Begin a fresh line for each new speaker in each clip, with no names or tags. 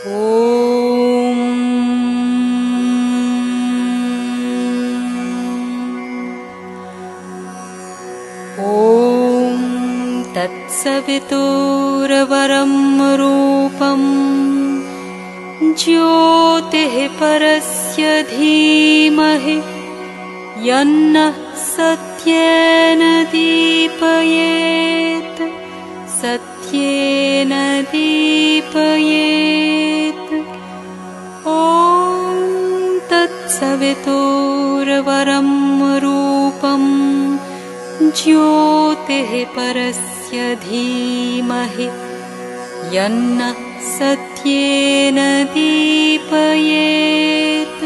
ॐ तत्सवितुर्वरं रूपं ज्योतिः परस्य धीमहि यन्नः सत्येन दीपयेत् सत्येन दीपयेत्। ॐ तत्सवितुर्वरं रूपं ज्योतिः परस्य धीमहि यन्नः सत्येन दीपयेत्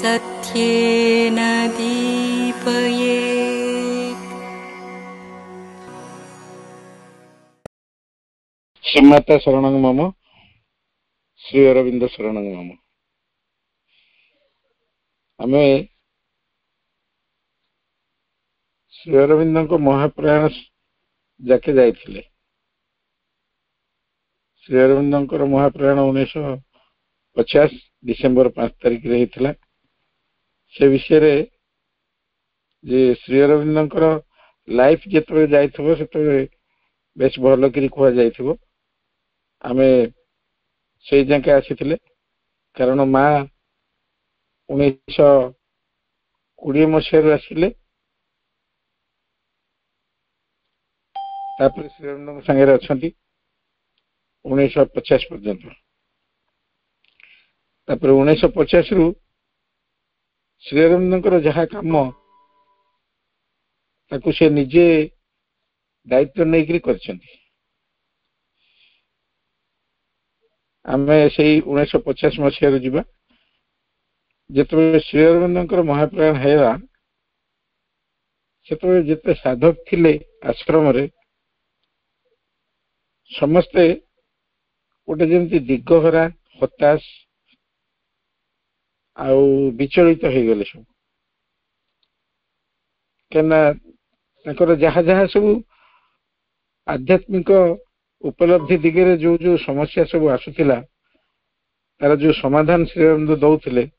सत्येन दीपयेत्।
श्रीमाता शरणं मम श्री अरविंद शरणं मम। आमे श्री अरविंद को महाप्रयाण जाके जाइथिले। श्री अरविंद महाप्रयाण 1950 डिसेम्बर 5 तारिख रे हितला। से विषय रे जे श्री अरविंद लाइफ जेतबे जाइथबो सेतबे बेस भलो करी कुआ जाइथबो। आमे से जाके आसीथिले कारण माँ 1920 मसीह आसिले। तापर श्री अरविंद संगे अच्छा 1950 पर्यंत। तापर 1950 रु श्री अरविंद जहा काम ताकू से निजे दायित्व नहीं करछंती। आमे से 1950 मसीह जीवा जिते श्री अरविंद महाप्रयाण है से जिते साधक थिले आश्रम रे समस्ते गोटे जमी दिगहरा हताश आउ विचलित हो गले सब क्या जहा जहा सब आध्यात्मिक उपलब्धि दिगरे जो जो समस्या सब आसुला तार जो समाधान श्री अरविंद दौले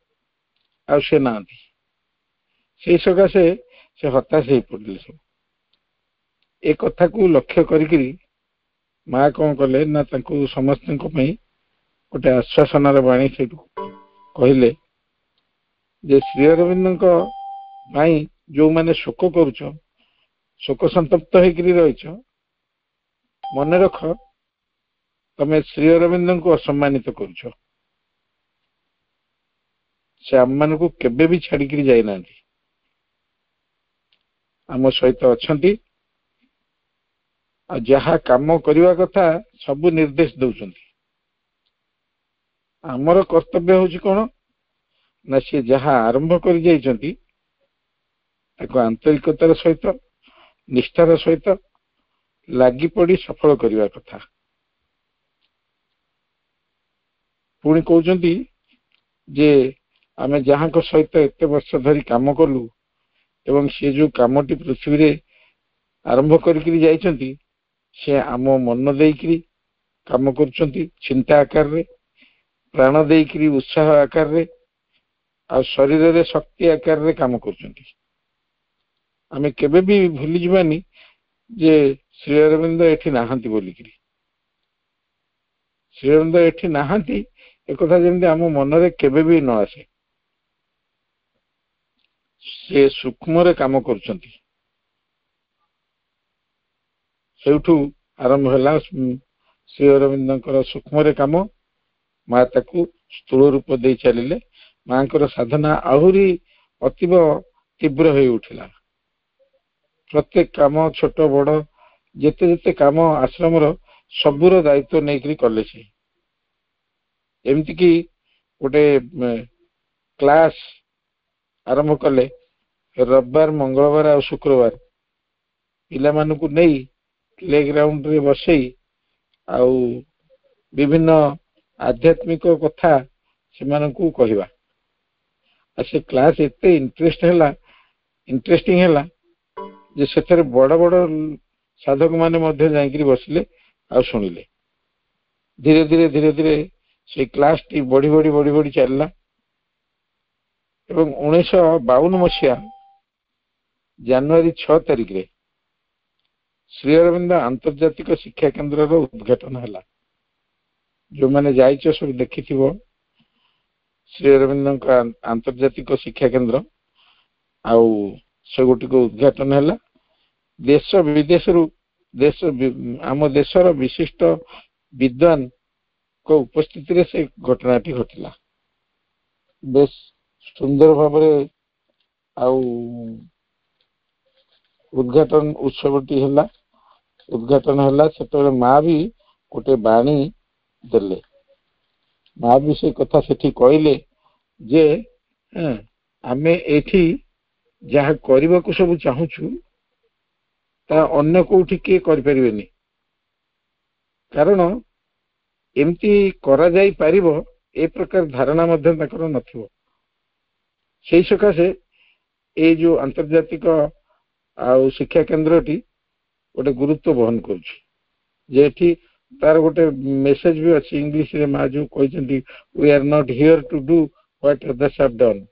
आ से ना से सकाशे से हताश हो पड़े सब। ए कथा को लक्ष्य करी माँ कौन कले ना समस्त गोटे आश्वासनार बाणी से कहले जे श्री अरविंद जो माने शोक करुच शोक संतप्त हो मन रख तमे श्री अरविंद को असम्मानित करुच। से आम मान को केबे भी छाड़ी जाई ना आम सहित अच्छी जहा काम करने कथा सब निर्देश दौरान। आमर कर्तव्य हूँ कौन ना सी जहा आरंभ कर आंतरिकतार सहित निष्ठार सहित लगी पड़ी सफल करने कथा। पुणी कहते जे आमे जहाँ को सहित एत वर्ष धरी काम कलु एवं सी जो कामटी पृथ्वी रे आरंभ करी जाइछंती से आम मन देकरी काम करुछंती चिंता आकार रे प्राण देकरी उत्साह आकार रे आ शरीर रे शक्ति आकार रे काम करुछंती। आमे केबे भी भूली जीवानी जे श्री अरविंद एठी नाहांती बोलिकरी। श्री अरविंद एठी नाहांती एक कथा जेमती आम मन रे केबे भी न आसे। से सूक्ष्म रे काम करुछंती। सेउठू आरंभ है श्री अरविंद सूक्ष्म रे काम माँ ताकू स्थूल रूप दे चलिले। माँ साधना आहुरी अतीव तीव्र हो उठिला। प्रत्येक काम छोट बड़ जेते जेते काम आश्रम सबूर दायित्व नहीं कले। से एमती कि गोटे क्लास आरंभ कले रविवार मंगलवार आ शुक्रवार पिला मानकु नहीं प्ले ग्राउंड रे बसई आउ विभिन्न आध्यात्मिक कथा से मानकु कहिबा। से क्लास एते इंटरेस्टिंग है जे से बड़ बड़ साधक माने मध्य जाइकरी बसिले आ शुणिले। धीरे धीरे से क्लासटी बढ़ी बढ़ी बढ़ी बढ़ी चलला एवं 1952 मसीहा जनवरी 6 तारिख रे श्री अरविंद आंतर्जातिक शिक्षा केन्द्र उद्घाटन है। जो मैंने जाइछ सब देखि श्री अरविंद आंतर्जातिक शिक्षा केन्द्र आउ से गोटी उद्घाटन है। देश विदेश देश आम देशर विशिष्ट विद्वान को उपस्थिति रे से घटनाटी घटिला। बेस सुंदर भाव उद्घाटन उत्सवटी है। उद्घाटन है से माँ भी गोटे बाणी देले। माँ भी से कथा सेठी कहले जे आमे एठी जहाँ करबा को सब चाहूछु ता अन्य कोठी के कर परिबेनी, कारण एमती करा जाई पारिबो ए प्रकार धारणा मध्य तकर नथिबो। सेही सकाशे ए जो आंतर्जातिक शिक्षा केन्द्रटी गोटे गुरुत्व बहन करुछि। जेठी तार गोटे मेसेज भी अच्छी इंग्लिश रे माँ जो कहते we are not here to do what others have done.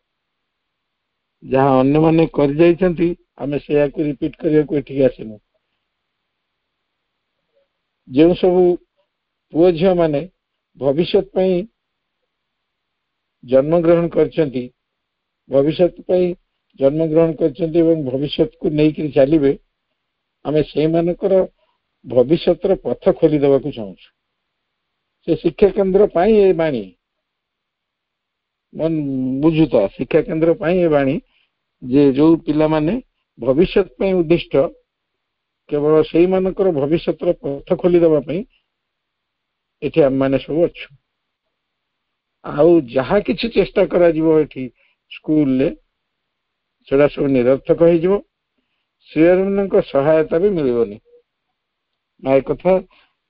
जहाँ अन्य माने कर जाइछंती आमे सेया को रिपीट करिया को एठी आसेनु। जो सब पुओ झियो माने भविष्यत पई जन्म ग्रहण करछंती, भविष्यत पई जन्म ग्रहण करछंती एवं भविष्यत को नहीं कि चलिबे, आमे से मानकर भविष्यतर पथ खोली देवा को चाहूँ। से शिक्षा केन्द्र पाई ए बाणी मन बुझुता शिक्षा केन्द्र पाई ए बाणी जे जो पिला माने भविष्यत पई उद्दिष्ट केवल से मानकर भविष्यतर पथ खोली देवा पई एठी हम माने सब अच्छु। आउ जहा किछि चेष्टा करा जिवो एठी स्कूल ले सेडा सब निरर्थक हो जिवो। श्री अरविंद सहायता भी मिलबनी। एक कथा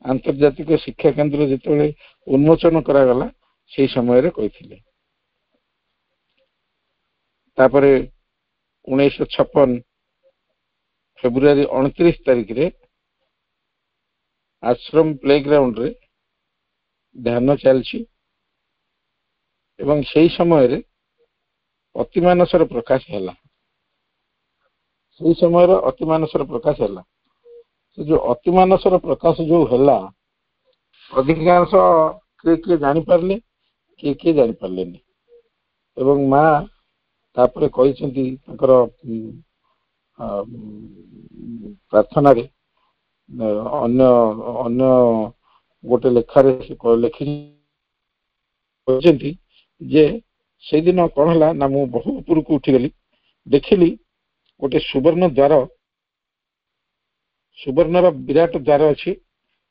आंतर्जातिक शिक्षा केन्द्र जिते उन्मोचन करागला से समय रे कहिथिले। तापरे 1956 फेब्रुआरी 29 तारिख रे आश्रम प्लेग्राउंड रे ध्यान चलछि एवं सेही समय रे अतिमानसर प्रकाश हैला। सेही समय रे अतिमानसर प्रकाश हैला। जो अतिमानसर प्रकाश जो हैला अधिकांश किए किए जानी पारले किए किए जानी पारलेनी। एवं माँ तापरे कहिसेंती ताकर प्रार्थना रे अन्य अन्य गोटे लेखारे लिखि कहते जे से दिन कौन है ना मु बहु ऊपर को उठीगली देखिली गोटे सुवर्ण द्वार, सुवर्णर विराट द्वार अच्छी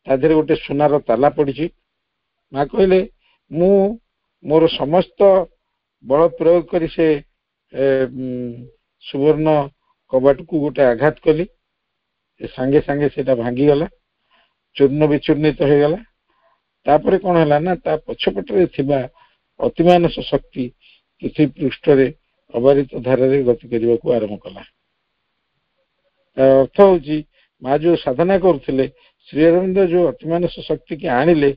ताधे गोटे सुनार ताला पड़ी। माँ कहले मु मोर समस्त बल प्रयोग करी से सुवर्ण कबाट को गोटे आघात कली। सांगे सांगे सेटा भांगी गला, चूर्ण विचूर्णित हो गला। तापरे कौन है ना ता पछपटे थिबा अतिमानस शक्ति पृथ्वी पृष्ठ रे अबारित धारा रे गति करने को आरंभ कला। अर्थ हूँ माँ जो साधना करथिले श्री अरविंद जो अतिमानस शक्ति की आनिले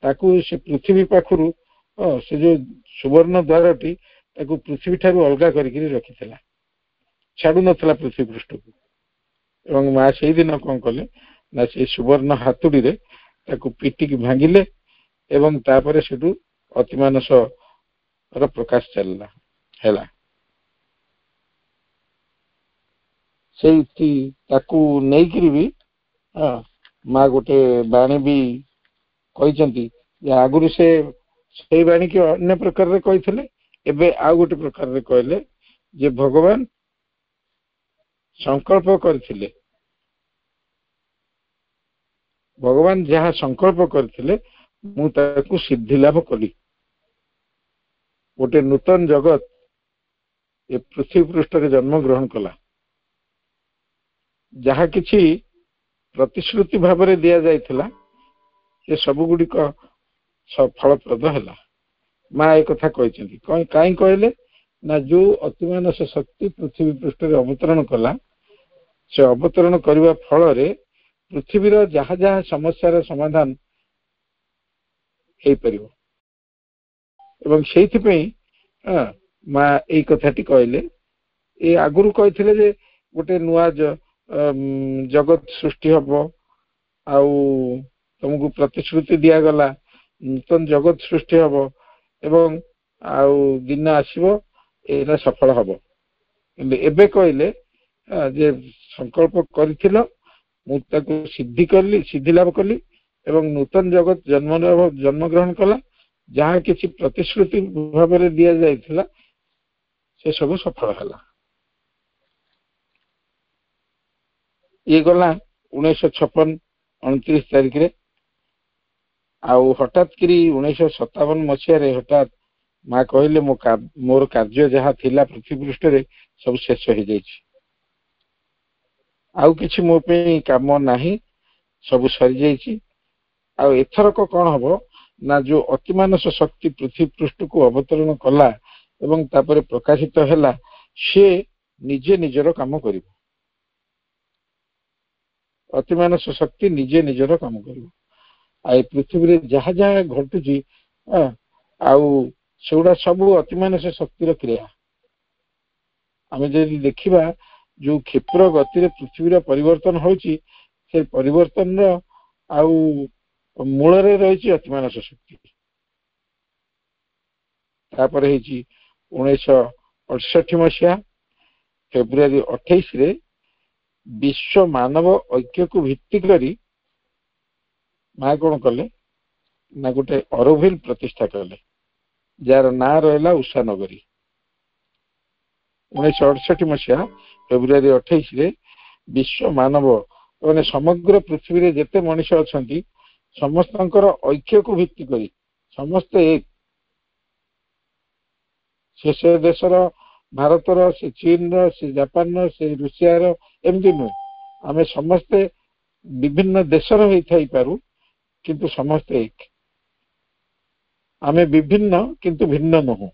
ताकू से पृथ्वी पाखरु से जो सुवर्ण द्वारटी ताकू पृथ्वी ठारू अलगा करिकरी रखिथिला, छाडू नथला पृथ्वी पृष्ठ को। एवं माँ से दिन कौन कले ना से सुवर्ण हातुड़ी रे ताकू पिटिकी भांगिले एवं तापरे सेटू अतिमानस र प्रकाश चलला हैला। से ताकू नहीं करी भी माँ गोटे बाणी भी कही आगुरी से बाणी की अन्य प्रकार रे कही एबे आ गोटे प्रकार रे कहले जे भगवान संकल्प करथिले, भगवान जहाँ संकल्प करथिले मु ताकू सिद्धि लाभ कली। गोटे नूतन जगत ए पृथ्वी पृष्ठ रे जन्म ग्रहण कला। जहाँ किछि प्रतिश्रुति भाव में दि जाइथिला से सब गुड़िक फलप्रद है। माँ एक कथा कहीं कहीं कहले ना जो अतिमानस शक्ति पृथ्वी पृष्ठ अवतरण कला से अवतरण करने फल पृथ्वीर जहाँ जहाँ समस्या समाधान हो पार। ଏବଂ ସେଇଥିପାଇଁ ମା ଏଇ କଥାଟି କହିଲେ। ଏ ଆଗରୁ କହିଥିଲେ ଯେ ଗୋଟେ ନୂଆ ଜଗତ ସୃଷ୍ଟି ହବ, ଆଉ ତମକୁ ପ୍ରତିଶ୍ରୁତି ଦିଆଗଲା ନୂତନ ଜଗତ ସୃଷ୍ଟି ହବ ଏବଂ ଆଉ ଦିନ ଆସିବ ଏଇଟା ସଫଳ ହବ। କିନ୍ତୁ ଏବେ କହିଲେ ଯେ ସଂକଳ୍ପ କରିଥିଲ, ମୁଁ ତାକୁ ସିଦ୍ଧି ଲାଭ କଲି ଏବଂ ନୂତନ ଜଗତ ଜନ୍ମଗ୍ରହଣ କଲା। ଯାହା କିଛି ପ୍ରତିଶ୍ରୁତି ଭାବରେ ଦିଆଯାଇଥିଲା ସେ ସବୁ ସଫଳ ହେଲା। ଇଏ ଗଲା 1956 29 ତାରିଖରେ। ଆଉ ହଠାତ୍ କରି 1957 ମସିହାରେ ହଠାତ୍ ମା କହିଲେ ମୋର କାର୍ଯ୍ୟ ଯାହା ଥିଲା ପୃଥିବୀ ପୃଷ୍ଠରେ ସବୁ ଶେଷ ହେଇଯାଇଛି, ଆଉ କିଛି ମୋ ପାଇଁ କାମ ନାହିଁ, ସବୁ ସରିଯାଇଛି। ଆଉ ଏଥରକ କଣ ହବ ନା ଯୋଉ ଅତିମାନସ ଶକ୍ତି ପୃଥିବୀ ପୃଷ୍ଠକୁ ଅବତରଣ କଲା ଏବଂ ତାପରେ ପ୍ରକାଶିତ ହେଲା, ସେ ନିଜେ ନିଜର କାମ କରିବ। ଅତିମାନସ ଶକ୍ତି ନିଜେ ନିଜର କାମ କରିବ। ଆଉ ଏ ପୃଥିବୀରେ ଯାହା ଯାହା ଘଟୁଛି ଆଉ ସେଗୁଡା ସବୁ ଅତିମାନସ ଶକ୍ତିର କ୍ରିୟା। ଆମେ ଯଦି ଦେଖିବା ଯୋଉ କ୍ଷିପ୍ର ଗତିରେ ପୃଥିବୀର ପରିବର୍ତ୍ତନ ହଉଛି, ସେ ପରିବର୍ତ୍ତନର ଆଉ ମୂଳରେ ରହିଛି ଅତିମାନସ ଶକ୍ତି। ତାପରେ ହେଇଛି 1968 ମସିହା ଫେବୃଆରୀ 28ରେ ବିଶ୍ୱ ମାନବ ଐକ୍ୟକୁ ଭିତ୍ତି କରି ମା କଣ କଲେ ନା ଗୋଟେ ଅରୋଭିଲ ପ୍ରତିଷ୍ଠା କଲେ, ଯାହାର ନାଁ ରହିଲା ଉଷା ନଗରୀ। 1968 ମସିହା ଫେବୃଆରୀ 28ରେ ବିଶ୍ୱ ମାନବ ମାନେ ସମଗ୍ର ପୃଥିବୀରେ ଯେତେ ମଣିଷ ଅଛନ୍ତି ସମସ୍ତଙ୍କର ଐକ୍ୟକୁ ଭିତ୍ତି କରି ସମସ୍ତେ ଏକ। ସେ ଦେଶର, ଭାରତର, ସେ ଚୀନର, ସେ ଜାପାନର, ସେ ରୁଷିଆର ଏମିତି ନୁହେଁ। ଆମେ ସମସ୍ତେ ବିଭିନ୍ନ ଦେଶର ହେଇଥାଇପାରୁ କିନ୍ତୁ ସମସ୍ତେ ଏକ। ଆମେ ବିଭିନ୍ନ କିନ୍ତୁ ଭିନ୍ନ ନୁହଁ।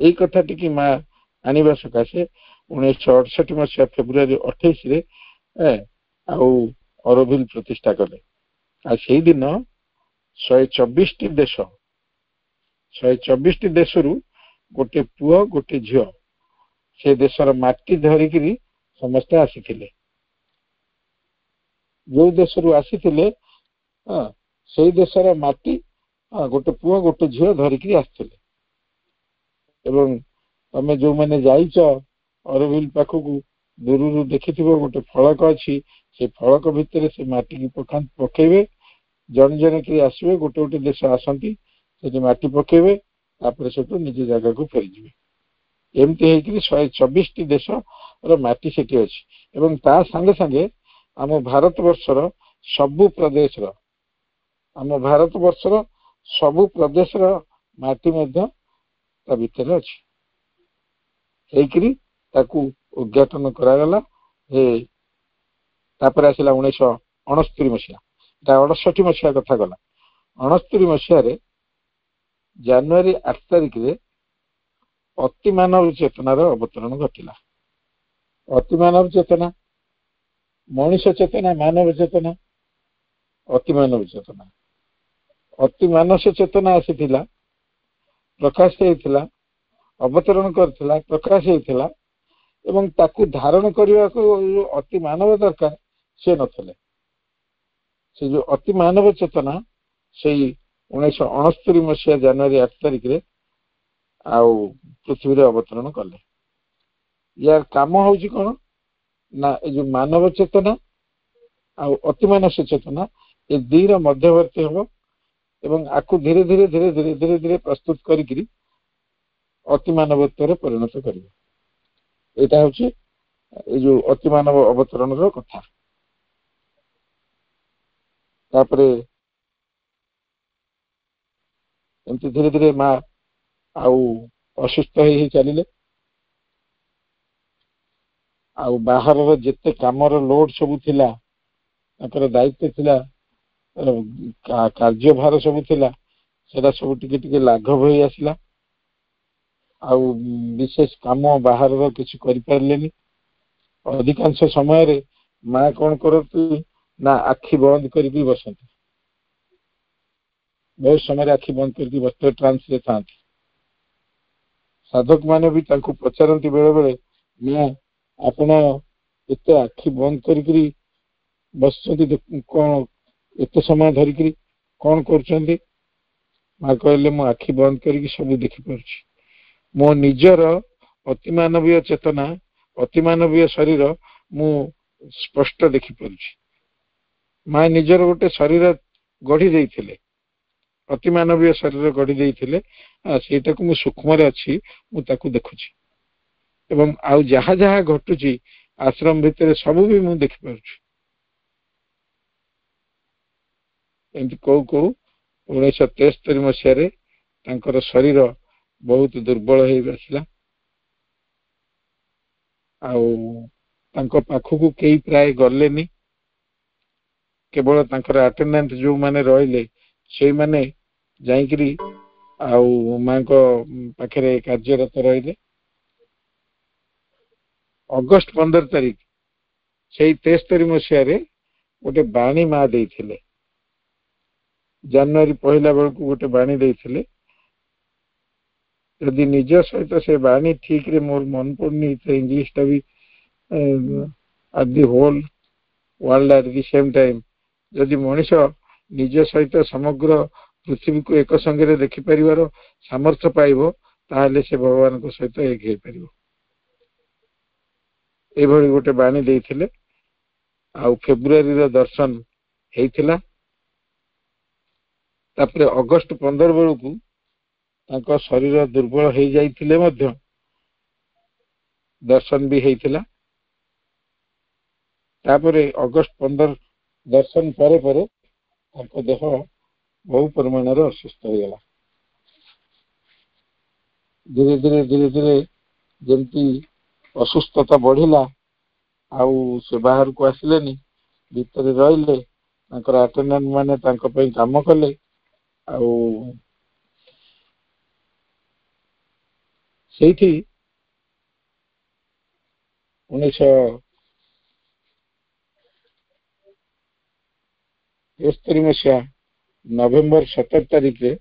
ଏଇ କଥା ଟିକି ମା ଆଣିବା ସକାଶେ 1968 ମସିହା ଫେବୃଆରୀ 28ରେ ଆଉ ଅରୋଭିଲ ପ୍ରତିଷ୍ଠା କଲେ। ଆଉ ସେଇଦିନ 124ଟି ଦେଶରୁ ଗୋଟେ ପୁଅ ଗୋଟେ ଝିଅ ସେ ଦେଶର ମାଟି ଧରିକିରି ସମସ୍ତେ ଆସିଥିଲେ। ଯୋଉ ଦେଶରୁ ଆସିଥିଲେ ସେଇ ଦେଶର ମାଟି ଗୋଟେ ପୁଅ ଗୋଟେ ଝିଅ ଧରିକିରି ଆସିଥିଲେ। ଏବଂ ତମେ ଯୋଉମାନେ ଯାଇଛ ଅରୋଭିଲ ପାଖକୁ, ଦୂରରୁ ଦେଖିଥିବ ଗୋଟେ ଫଳକ ଅଛି, ସେ ଫଳକ ଭିତରେ ସେ ମାଟିକି ପକେଇବେ। ଜଣେ ଜଣେ କିରି ଆସିବେ, ଗୋଟେ ଗୋଟେ ଦେଶ ଆସନ୍ତି, ସେଠି ମାଟି ପକେଇବେ, ତାପରେ ସେଠୁ ନିଜ ଜାଗାକୁ ଫେରିଯିବେ। ଏମିତି ହେଇକରି 124ଟି ଦେଶର ମାଟି ସେଠି ଅଛି। ଏବଂ ତା ସାଙ୍ଗେ ସାଙ୍ଗେ ଆମ ଭାରତବର୍ଷର ସବୁ ପ୍ରଦେଶର ମାଟି ମଧ୍ୟ ତା ଭିତରେ ଅଛି। ହେଇକରି ତାକୁ ଉଦ୍ଘାଟନ କରାଗଲା। ତାପରେ ଆସିଲା 1969 ମସିହା। এটা 68 ମସିହା କଥା ଗଲା। 69 ମସିହାରେ ଜାନୁଆରୀ 8 ତାରିଖରେ ଅତି ମାନବ ଚେତନାର ଅବତରଣ ଘଟିଲା। ଅତି ମାନବ ଚେତନା, ମଣିଷ ଚେତନା, ମାନବ ଚେତନା, ଅତି ମାନବ ଚେତନା। ଅତି ମାନସ ଚେତନା ଆସିଥିଲା, ପ୍ରକାଶ ହେଇଥିଲା, ଅବତରଣ କରିଥିଲା, ପ୍ରକାଶ ହେଇଥିଲା ଏବଂ ତାକୁ ଧାରଣ କରିବାକୁ ଅତି ମାନବ ଦରକାର ସେ ନଥିଲେ। ସେ ଯୋଉ ଅତି ମାନବ ଚେତନା ସେଇ 1969 ମସିହା ଜାନୁଆରୀ 8 ତାରିଖରେ ଆଉ ପୃଥିବୀରେ ଅବତରଣ କଲେ। ୟାର କାମ ହଉଛି କଣ ନା ଏ ଯୋଉ ମାନବ ଚେତନା ଆଉ ଅତିମାନସ ଚେତନା ଏ ଦୁଇର ମଧ୍ୟବର୍ତ୍ତୀ ହବ ଏବଂ ଆକୁ ଧୀରେ ଧୀରେ ଧୀରେ ଧୀରେ ଧୀରେ ଧୀରେ ପ୍ରସ୍ତୁତ କରିକିରି ଅତିମାନବତ୍ୱରେ ପରିଣତ କରିବ। ଏଇଟା ହଉଛି ଏଇ ଯୋଉ ଅତିମାନବ ଅବତରଣର କଥା। ତାପରେ ଏମିତି ଧୀରେ ଧୀରେ ମା ଆଉ ଅସୁସ୍ଥ ହେଇ ଚାଲିଲେ। ଆଉ ବାହାରର ଯେତେ କାମର ଲୋଡ ସବୁ ଥିଲା, ତାଙ୍କର ଦାୟିତ୍ୱ ଥିଲା, କାର୍ଯ୍ୟଭାର ସବୁ ଥିଲା, ସେଟା ସବୁ ଟିକେ ଟିକେ ଲାଘବ ହେଇ ଆସିଲା। ଆଉ ବିଶେଷ କାମ ବାହାରର କିଛି କରିପାରିଲେନି। ଅଧିକାଂଶ ସମୟରେ ମା କଣ କରନ୍ତି ନା ଆଖି ବନ୍ଦ କରିକି ବସନ୍ତି। बहुत समय आखि बंद करके बस्तर ट्रांस रे था साधक माने भी तांको पचारंती बेले बेले मैं आपण एते आखि बंद करी बसुछंती कोन एते समय धरिकरी कोन करछंती मां कहले मो आखि बंद करी सब देखि परछि मो निजर अतिमानवीय चेतना अतिमानवीय शरीर मु स्पष्ट देखि परछि मां निजर गोटे शरीर गढ़ी देइथिले अतिमानवीय शरीर गढ़ी देइथिले सेटा को मु सूक्ष्म रे अछि मु ताकू देखुछि एवं आउ जहा जहा घटुछि आश्रम भितर सब भी मु देखि परछि एंति को 1973 मसिया तांकर शरीर बहुत दुर्बल हो आसला पाखक कई प्राय गलेनी केवल तांकर अटेंडेंट जो माने रहिले से माने जाइकरी मां को पाखरे कार्यरत रहिले अगस्त 15 तारीख से 73 मसिया गोटे बाणी माँ देइथिले जनवरी पहला बेल को गोटे बाणी देइथिले यदि निज सहित से बाणी ठीक रे मोर मन पड़नी तो इंग्लिश टा भी at the whole world at the same time यदि मनीष निज सहित समग्र पृथ्वी को एक संगे देखि परिवार सामर्थ्य पाइबो ताहले से भगवान को सहित एक हे परिबो ए भली गोटे बाणी देइथिले फेब्रुआरी रो दर्शन हेइथिला तापरे अगस्त 15 बेलू तांको शरीर दुर्बल हो जाइथिले मध्य दर्शन भी हेइथिला तापरे अगस्त 15 दर्शन परे परे तांको देह बहु परिमाण रे असुस्थ हो गला धीरे धीरे जंती असुस्थता बढ़िला से बाहर को आसिलेनी भीतर रहिले तांकर अटेंडेंट माने तांको पई काम कले सेठी 1973 मसिया नवेम्बर 17 तारीख रे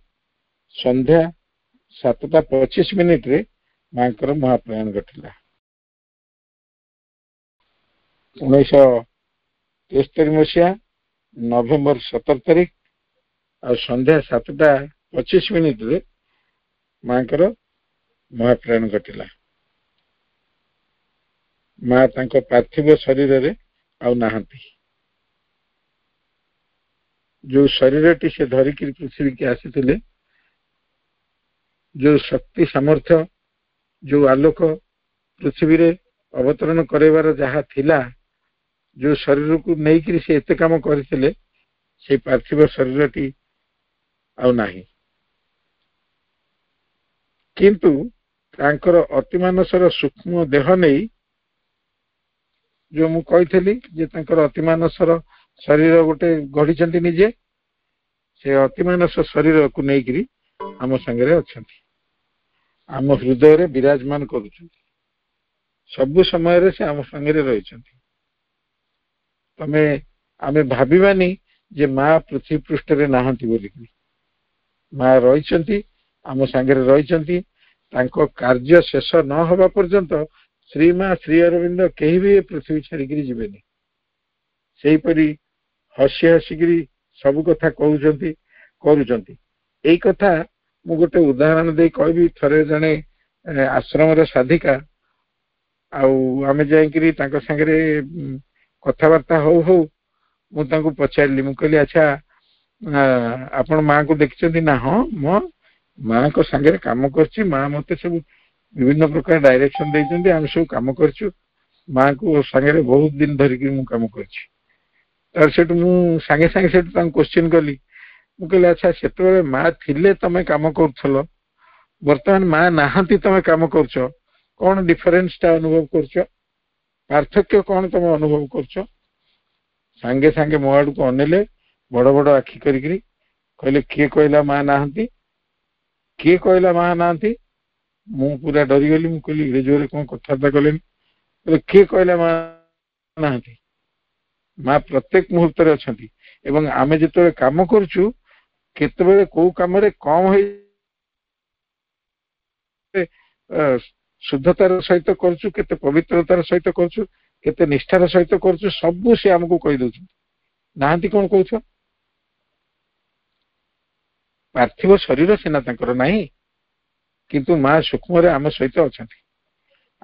संध्या 7:25 रे मांकर महाप्रयाण घटिला 1973 मसिया नवेम्बर 17 तारीख और संध्या 7:25 रे मांकर महाप्रयाण घटिला माँ तांको पार्थिव शरीर रे आउ नाहंती जो शरीर टी से धरिकी पृथ्वी के आसीथिले जो शक्ति सामर्थ्य जो आलोक पृथ्वी रे अवतरण करेबार जहा थिला जो शरीर को नहीं से एते काम करथिले से पार्थिव शरीर टी आउ नाही किंतु तांकर अतिमानसर सूक्ष्म देह नहीं जो मु कहिथली जे तांकर अतिमानसर शरीर गोटे गढ़ी निजे से अतिमानस शरीर को नहीं आम संगे अच्छी आम हृदय रे विराजमान करुछंती सब समय रे से आम संगे रही तमे आमे भाबिबानी जे माँ पृथ्वी पृष्ठ रे नाहंती बोली माँ रही आम संगे रही तांको कार्य शेष न होबा पर्यंत श्री माँ श्री अरविंद कहीं भी पृथ्वी छाड़िकी जीवेनी से परी हसी हसिकी सब कथा कहउचंती करूचंती एई कथा मु गोटे उदाहरण दे कहबी थरे जने आश्रम रे साधिका आमे जाइकरी तांको संगे कथावार्ता हो मु तांको पचारली मु कहली अच्छा आपण माँ को देखिचंती ना हाँ मो माँ को संगे काम करछि माँ मते सब विभिन्न प्रकार डायरेक्शन देइचंती हम सब काम करछु माँ को संगे बहुत दिन धरिकी मु काम करछि तर सेट मु संगे संगे सेट तां क्वेश्चन कली मु कहले अच्छा सेतबे माँ थिले तमे काम करथलो वर्तमान माँ नाहंती तमे काम करछो कोन डिफरेंस ता अनुभव करछो पार्थक्य कोन तमे अनुभव करछो संगे संगे मो आडू को अनेले बड़ बड़ आखि करिकरी कहले के कहला माँ नाहंती किए कहला माँ नाहंती मु पूरा डरी गली मु कहली रे जोरे कोन कथाता कलेन किए कहला माँ नाहंती माँ प्रत्येक मुहूर्त रे अछंती एवं आमे जेतो काम करछु केतेबेले को काम कम शुद्धतार सहित करछु, केते पवित्रतार सहित करछु, केते निष्ठार सहित करछु, सबु से हमको कहि दउछु नाहंती कोन कहउछ। पार्थिव शरीर सिना तांकर नाही, किंतु मां सूक्ष्म रे आम सहित अछंती।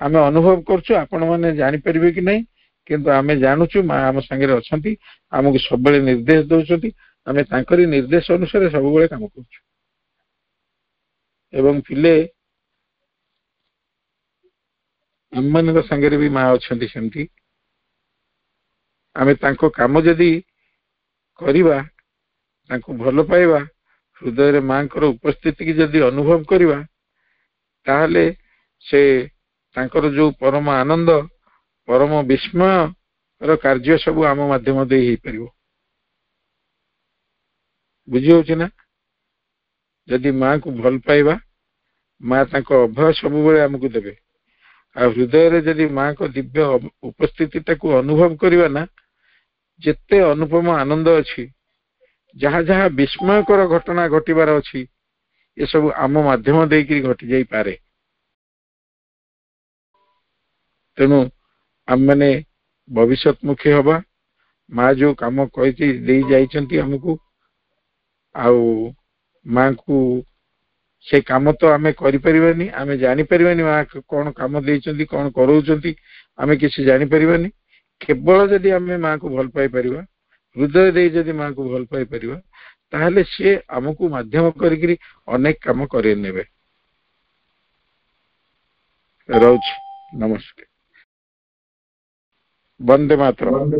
आमे अनुभव करछु, आपण माने जानि परिबे कि नहीं, किंतु आमे जानुछु मां आम संगे अछंती, हमको सब बेले निर्देश दउछंती, आमे तांकरी निर्देश अनुसार सब बेले काम करछु। एवं पिले आमମାନଙ୍କ संगे भी मां अछंती सेमती। आमे तांको काम जदी करिबा, तांको भलो पाइबा, हृदय रे मां कर उपस्थिति की जदी अनुभव करिबा, ताहले से तांकर जो परम आनंद, परम विस्मय रो कार्य सब आम माध्यम दे ही परिबो। बुझी होछि ना? जदी मां को भल पाइबा, मां तांको अभय सब बेले हमको देबे। आ हृदय रे जदी मां को दिव्य उपस्थिति ताको अनुभव करिबा ना, जेते अनुपम आनंद अछि, जहाँ जहाँ विस्मयकर घटना घटिबार अछि, ये सब आम माध्यम देकी घटी जाई पारे। तेणु आम माने भविष्यमुखी हवा, माँ जो काम कही दे जाइछंती हमको, आउ माँ को से काम तो आमे करि परिबानी, आमे जानि परिबानी माँ कौन काम देइछंती, कौन करौछंती, आमे किसी जानि परिबानी। केवल जदि आमे माँ को भल पाई परिबा, हृदय दे जदि माँ को भल पाई परिबा, ताहले से हमको माध्यम करिकरी अनेक काम करे नेबे। रहुछि, नमस्कार, वंदे मातरम।